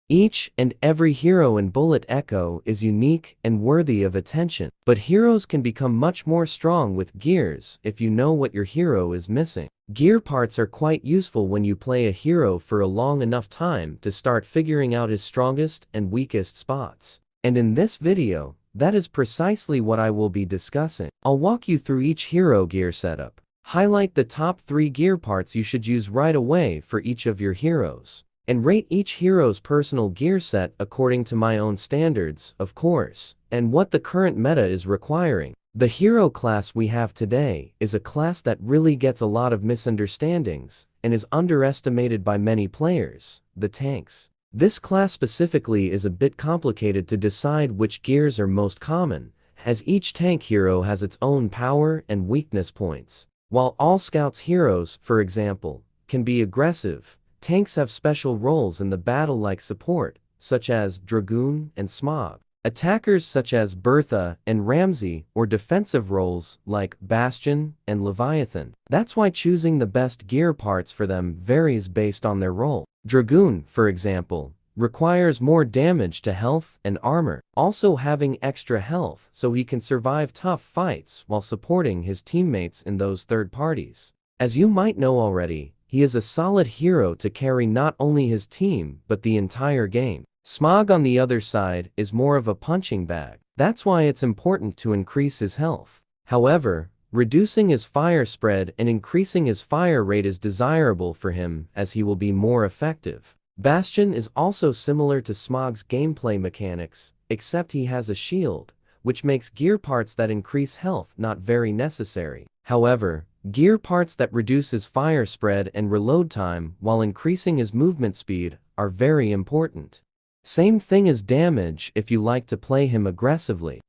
Each and every hero in Bullet Echo is unique and worthy of attention, but heroes can become much more strong with gears if you know what your hero is missing. Gear parts are quite useful when you play a hero for a long enough time to start figuring out his strongest and weakest spots. And in this video, that is precisely what I will be discussing. I'll walk you through each hero gear setup, highlight the top 3 gear parts you should use right away for each of your heroes, and rate each hero's personal gear set according to my own standards, of course, and what the current meta is requiring. The hero class we have today is a class that really gets a lot of misunderstandings and is underestimated by many players, the tanks. This class specifically is a bit complicated to decide which gears are most common, as each tank hero has its own power and weakness points. While all scouts heroes, for example, can be aggressive, tanks have special roles in the battle like support, such as Dragoon and Smog, attackers such as Bertha and Ramsay, or defensive roles like Bastion and Leviathan. That's why choosing the best gear parts for them varies based on their role. Dragoon, for example, requires more damage to health and armor, also having extra health so he can survive tough fights while supporting his teammates in those third parties. As you might know already, he is a solid hero to carry not only his team but the entire game. Smog on the other side is more of a punching bag. That's why it's important to increase his health. However, reducing his fire spread and increasing his fire rate is desirable for him as he will be more effective. Bastion is also similar to Smog's gameplay mechanics, except he has a shield, which makes gear parts that increase health not very necessary. However, gear parts that reduce his fire spread and reload time while increasing his movement speed are very important. Same thing as damage if you like to play him aggressively.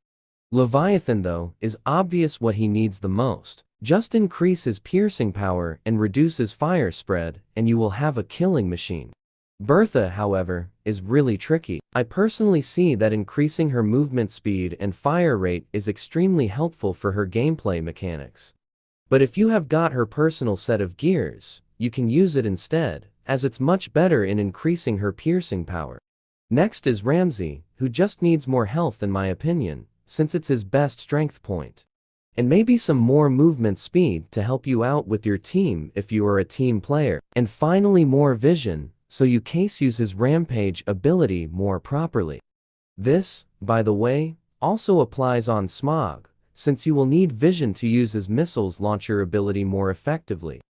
Leviathan, though, is obvious what he needs the most. Just increase his piercing power and reduce his fire spread, and you will have a killing machine. Bertha, however, is really tricky. I personally see that increasing her movement speed and fire rate is extremely helpful for her gameplay mechanics. But if you have got her personal set of gears, you can use it instead, as it's much better in increasing her piercing power. Next is Ramsay, who just needs more health in my opinion, since it's his best strength point. And maybe some more movement speed to help you out with your team if you are a team player. And finally more vision, so you can use his rampage ability more properly. This, by the way, also applies on Smog, since you will need vision to use his missiles launcher ability more effectively.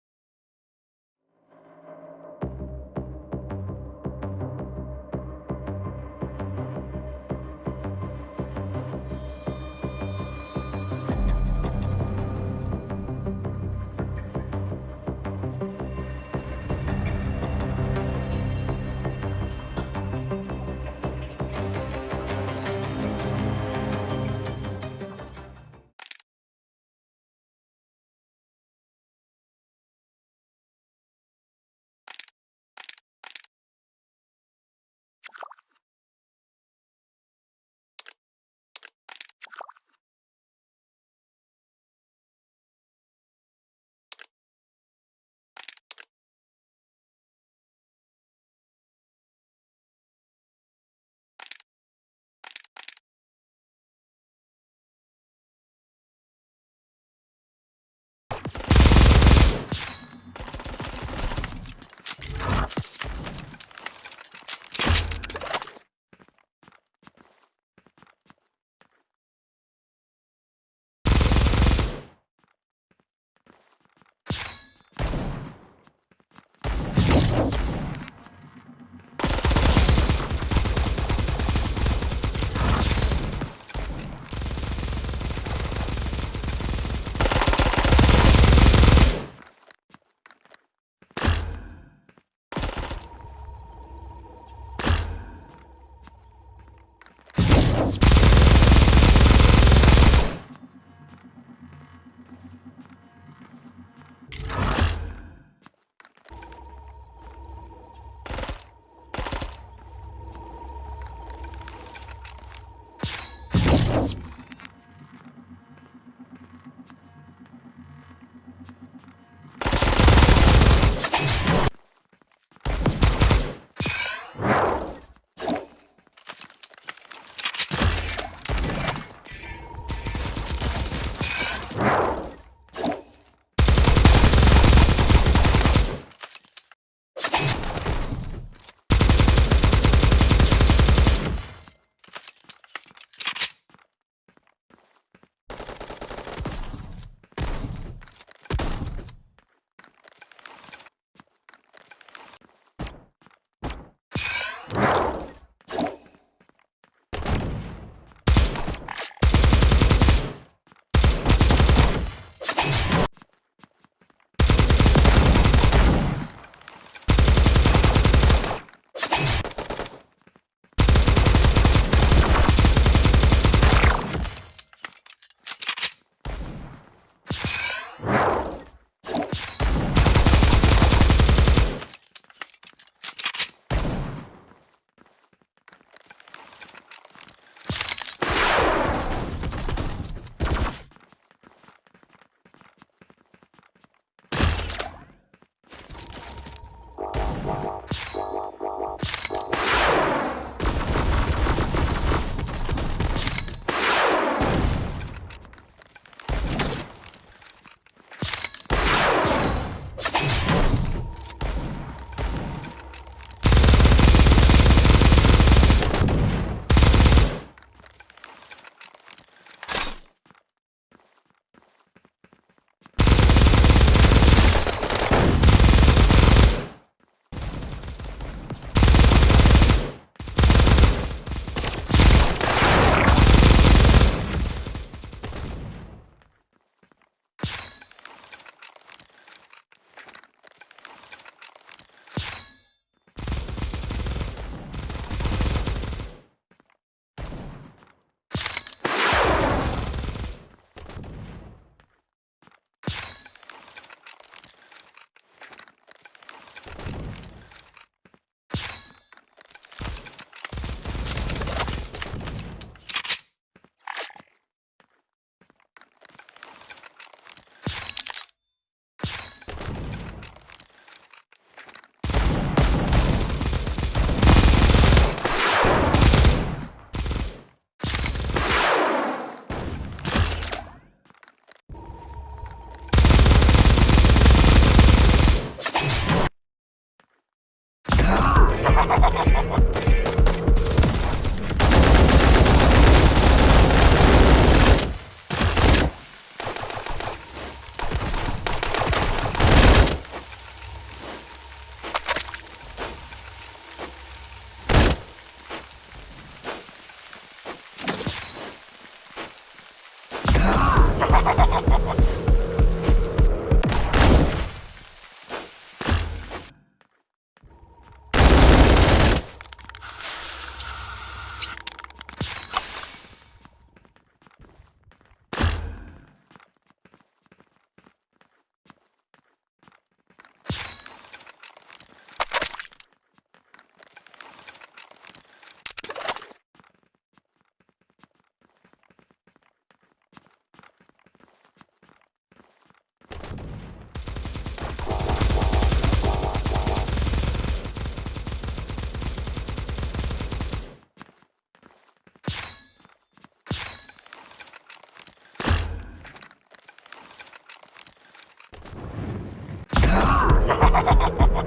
Ha ha ha ha!